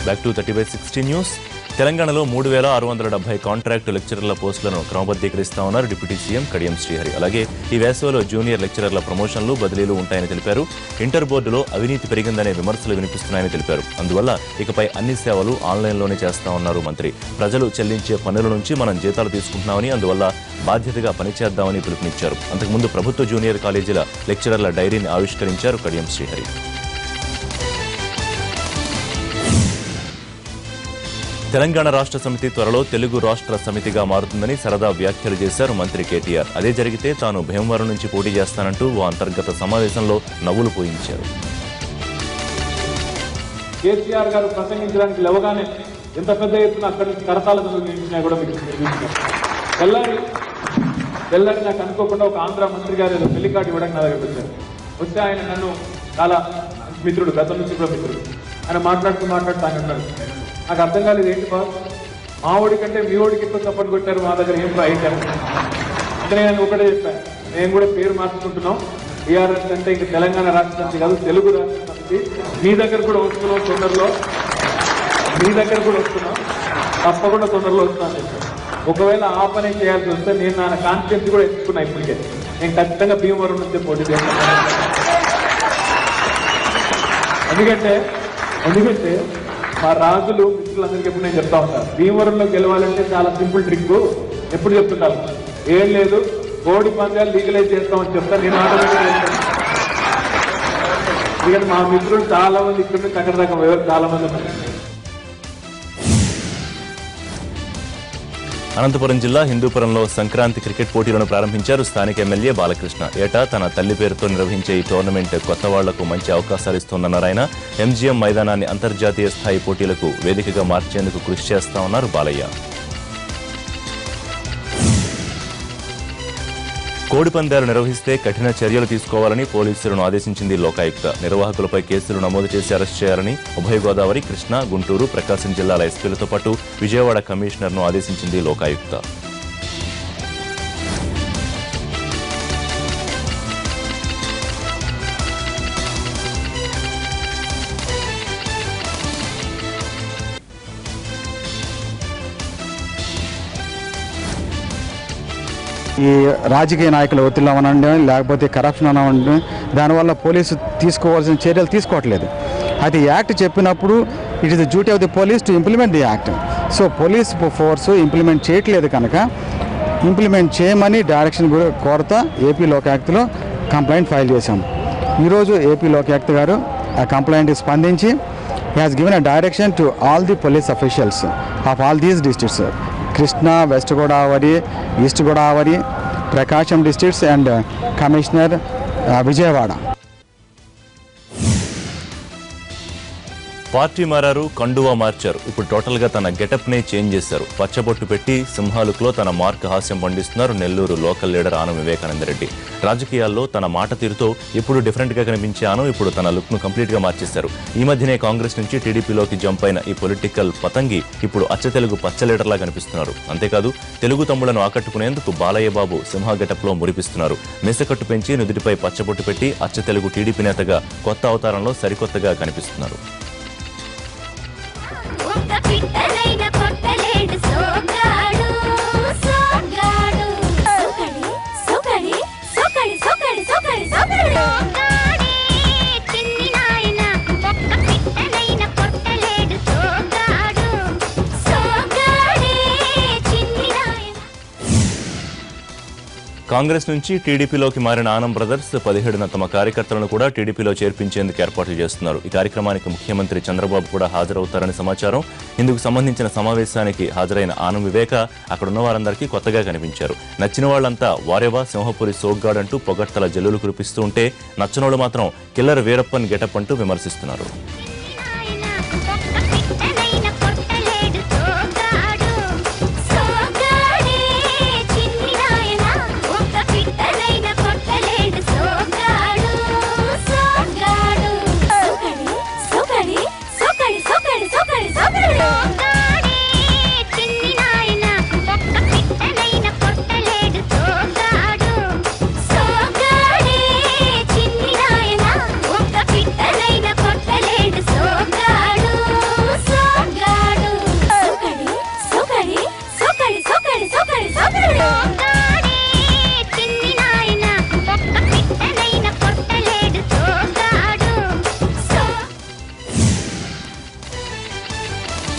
Back to 30/60 news. తెలంగాణలో 3670 contract లెక్చరర్ల పోస్టులను క్రమబద్ధీకరిస్తా ఉన్నారు డిప్యూటీ సీఎం కడియం శ్రీహరి. అలాగే ఈ వేసవిలో జూనియర్ లెక్చరర్ల ప్రమోషన్లు, బదిలీలు ఉంటాయని తెలిపారు. ఇంటర్ బోర్డులో అవినీతి పెరిగిందనే విమర్శలు వినిపిస్తున్నాయని తెలిపారు. అందువల్ల ఇకపై అన్ని సేవలు ఆన్లైన్లోనే చేస్తా ఉన్నారు మంత్రి. ప్రజలు చెల్లించే పన్నుల నుంచి మనం జీతాలు తీసుకుంటున్నామని, అందువల్ల బాధ్యతగా పనిచేద్దామని పిలుపునిచ్చారు. అంతకుముందు ప్రభుత్వ జూనియర్ కాలేజీల లెక్చరర్ల డైరీని ఆవిష్కరించారు కడియం శ్రీహరి. తెలంగాణ రాష్ట్ర సమితి త్వరలో తెలుగు రాష్ట్ర సమితిగా మారుతుందని సరదా వ్యాఖ్యలు చేశారు మంత్రి కేటీఆర్. అదే జరిగితే తాను భీమవరం నుంచి పోటీ చేస్తానంటూ ఓ అంతర్గత సమావేశంలో నవ్వులు పోయించారు. కేసీఆర్ గారు ప్రసంగించడానికి లేవగానే ఎంత పెద్ద ఎత్తున అక్కడి నుంచి కరతాళ కూడా మీకు తెల్లారి నాకు అనుకోకుండా ఒక ఆంధ్ర మంత్రి గారు ఏదో పెళ్లి కార్డు ఇవ్వడానికి నా దగ్గర వచ్చారు. వస్తే ఆయన నన్ను చాలా మిత్రుడు, గతం నుంచి కూడా మిత్రుడు, ఆయన మాట్లాడుతూ ఆయన అన్నాడు, నాకు అర్థం కాలేదు, ఏంటి బాబు మా ఓడి కంటే మీ ఓడికి ఎక్కువ సపోర్ట్ కొట్టారు, మా దగ్గర ఏం అయింటారు అంటే నేను ఒకటే చెప్పాను, మేము కూడా పేరు మార్చుకుంటున్నాం. టీఆర్ఎస్ అంటే ఇంక తెలంగాణ రాష్ట్ర సమితి కాదు, తెలుగు రాష్ట్ర సమితి. మీ దగ్గర కూడా వస్తున్నాం తొందరలో, మీ దగ్గర కూడా వస్తున్నాం, తప్పకుండా తొందరలో వస్తున్నాను చెప్పాను. ఒకవేళ ఆ పని చేయాల్సి వస్తే నేను నా కాన్ఫిడెన్స్ కూడా ఎంచుకున్నా. ఇప్పటికే నేను ఖచ్చితంగా భీమవరం నుంచి పోటీ చేస్తాను. ఎందుకంటే మా రాజులు మిత్రులందరికీ ఎప్పుడు నేను చెప్తా ఉంటాను, భీమవరంలో గెలవాలంటే చాలా సింపుల్ ట్రిక్. ఎప్పుడు చెప్తుంటాను, ఏం లేదు కోడి పందాలు లీగలైజ్ చేస్తామని చెప్తాను. నేను ఆటోమేటిక్గా చెప్తాను. ఎందుకంటే మా మిత్రులు చాలా మంది ఇక్కడ నుంచి అక్కడ దాకా చాలా మంది ఉన్నారు. అనంతపురం జిల్లా హిందూపురంలో సంక్రాంతి క్రికెట్ పోటీలను ప్రారంభించారు స్థానిక ఎమ్మెల్యే బాలకృష్ణ. ఏటా తన తల్లి పేరుతో నిర్వహించే ఈ టోర్నమెంట్ కొత్త వాళ్లకు మంచి అవకాశాలు ఇస్తోందన్నారు ఆయన. ఎంజీఎం మైదానాన్ని అంతర్జాతీయ స్థాయి పోటీలకు వేదికగా మార్చేందుకు కృషి చేస్తా ఉన్నారు బాలయ్య. కోడి పందాలు నిర్వహిస్తే కఠిన చర్యలు తీసుకోవాలని పోలీసులను ఆదేశించింది లోకాయుక్త. నిర్వాహకులపై కేసులు నమోదు చేసి అరెస్ట్ చేయాలని ఉభయ గోదావరి, కృష్ణా, గుంటూరు, ప్రకాశం జిల్లాల ఎస్పీలతో పాటు విజయవాడ కమిషనర్ను ఆదేశించింది లోకాయుక్త. ఈ రాజకీయ నాయకుల ఒత్తిడి అవనండి, లేకపోతే కరప్షన్ అనవండి, దానివల్ల పోలీసు తీసుకోవాల్సిన చర్యలు తీసుకోవట్లేదు. అది యాక్ట్ చెప్పినప్పుడు it is the duty of the police to implement the act. So police force implement చేయట్లేదు కనుక ఇంప్లిమెంట్ చేయమని డైరెక్షన్ కోరుతా ఏపీ లోకాయుక్తలో కంప్లైంట్ ఫైల్ చేశాం. ఈరోజు ఏపీ లోకాయుక్త గారు ఆ కంప్లైంట్ స్పందించి has given a direction to all the police officials of all these districts, Krishna, west Godavari, east Godavari, Prakasam districts and commissioner Vijayawada. Party మారారు, కండువా మార్చారు. ఇప్పుడు టోటల్గా తన గెటప్నే చేంజ్ చేశారు. పచ్చబొట్టు పెట్టి సింహాలుక్లో తన మార్క్ హాస్యం పండిస్తున్నారు నెల్లూరు లోకల్ లీడర్ ఆనం వివేకానందరెడ్డి. రాజకీయాల్లో తన మాట తీరుతో ఎప్పుడు డిఫరెంట్గా కనిపించే ఆనం ఇప్పుడు తన లుక్ను కంప్లీట్గా మార్చేశారు. ఈ మధ్యనే కాంగ్రెస్ నుంచి టీడీపీలోకి జంప్ అయిన ఈ పొలిటికల్ పతంగి ఇప్పుడు అచ్చ తెలుగు పచ్చ లీడర్లా కనిపిస్తున్నారు. అంతేకాదు తెలుగు తమ్ముళ్లను ఆకట్టుకునేందుకు బాలయ్య బాబు సింహ గెటప్లో మురిపిస్తున్నారు. మెసకట్టు పెంచి నుదుటిపై పచ్చబొట్టు పెట్టి అచ్చ తెలుగు టీడీపీ నేతగా కొత్త అవతారంలో సరికొత్తగా కనిపిస్తున్నారు. కాంగ్రెస్ నుంచి టీడీపీలోకి మారిన ఆనం బ్రదర్స్ 17న తమ కార్యకర్తలను కూడా టీడీపీలో చేర్పించేందుకు ఏర్పాట్లు చేస్తున్నారు. ఈ కార్యక్రమానికి ముఖ్యమంత్రి చంద్రబాబు కూడా హాజరవుతారని సమాచారం. ఇందుకు సంబంధించిన సమావేశానికి హాజరైన ఆనం వివేక అక్కడున్న వారందరికీ కొత్తగా కనిపించారు. నచ్చిన వాళ్లంతా వారేవా సింహపురి సోగ్గాడంటూ పొగడ్తల జల్లులు కురిపిస్తూ ఉంటే, నచ్చనోళ్లు మాత్రం కిల్లర్ వీరప్పన్ గెటప్ అంటూ విమర్శిస్తున్నారు.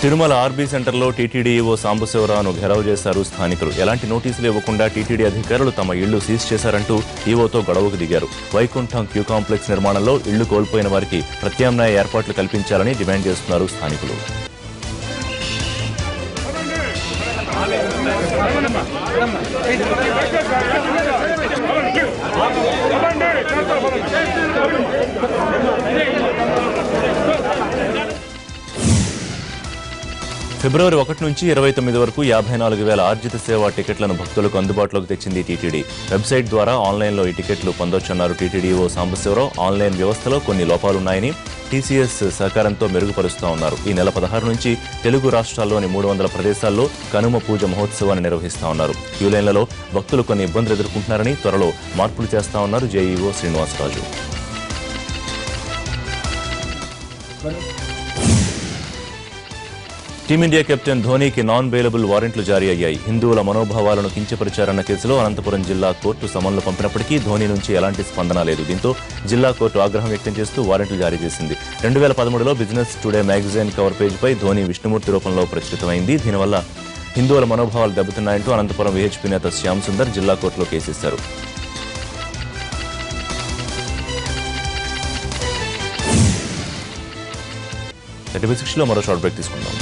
తిరుమల ఆర్బీ సెంటర్లో టీటీడీ ఈవో సాంబశివరావును ఘెరావ్ చేశారు స్థానికులు. ఎలాంటి నోటీసులు ఇవ్వకుండా టీటీడీ అధికారులు తమ ఇళ్లు సీజ్ చేశారంటూ ఈవోతో గొడవకు దిగారు. వైకుంఠం క్యూ కాంప్లెక్స్ నిర్మాణంలో ఇళ్లు కోల్పోయిన వారికి ప్రత్యామ్నాయ ఏర్పాట్లు కల్పించాలని డిమాండ్ చేస్తున్నారు స్థానికులు. ఫిబ్రవరి 1 నుంచి 29 వరకు 54,000 ఆర్జిత సేవా టికెట్లను భక్తులకు అందుబాటులోకి తెచ్చింది టీటీడీ. వెబ్సైట్ ద్వారా ఆన్లైన్లో ఈ టికెట్లు పొందొచ్చన్నారు టీటీడీఓ సాంబశివరావు. ఆన్లైన్ వ్యవస్థలో కొన్ని లోపాలున్నాయని టీసీఎస్ సహకారంతో మెరుగుపరుస్తా ఉన్నారు. ఈ నెల 16 నుంచి తెలుగు రాష్ట్రాల్లోని 300 ప్రదేశాల్లో కనుమ పూజ మహోత్సవాన్ని నిర్వహిస్తా ఉన్నారు. క్యూలైన్లలో భక్తులు కొన్ని ఇబ్బందులు ఎదుర్కొంటున్నారని, త్వరలో మార్పులు చేస్తా ఉన్నారు జేఈఓ శ్రీనివాసరాజు. టీమిండియా కెప్టెన్ ధోనీకి నాన్ బెయిలబుల్ వారెంట్లు జారీ అయ్యాయి. హిందువుల మనోభావాలను కించపరిచారన్న కేసులో అనంతపురం జిల్లా కోర్టు సమన్లు పంపినప్పటికీ ధోనీ నుంచి ఎలాంటి స్పందన లేదు. దీంతో జిల్లా కోర్టు ఆగ్రహం వ్యక్తం చేస్తూ వారెంట్లు జారీ చేసింది. 2013లో బిజినెస్ టుడే మ్యాగజైన్ కవర్ పేజీపై ధోనీ విష్ణుమూర్తి రూపంలో ప్రచురితమైంది. దీనివల్ల హిందువుల మనోభావాలు దెబ్బతిన్నాయంటూ అనంతపురం విహెచ్పీ నేత శ్యామ్ సుందర్ జిల్లా కోర్టులో కేసేశారు. లో మరో షార్ట్ బ్రేక్ తీసుకుందాం.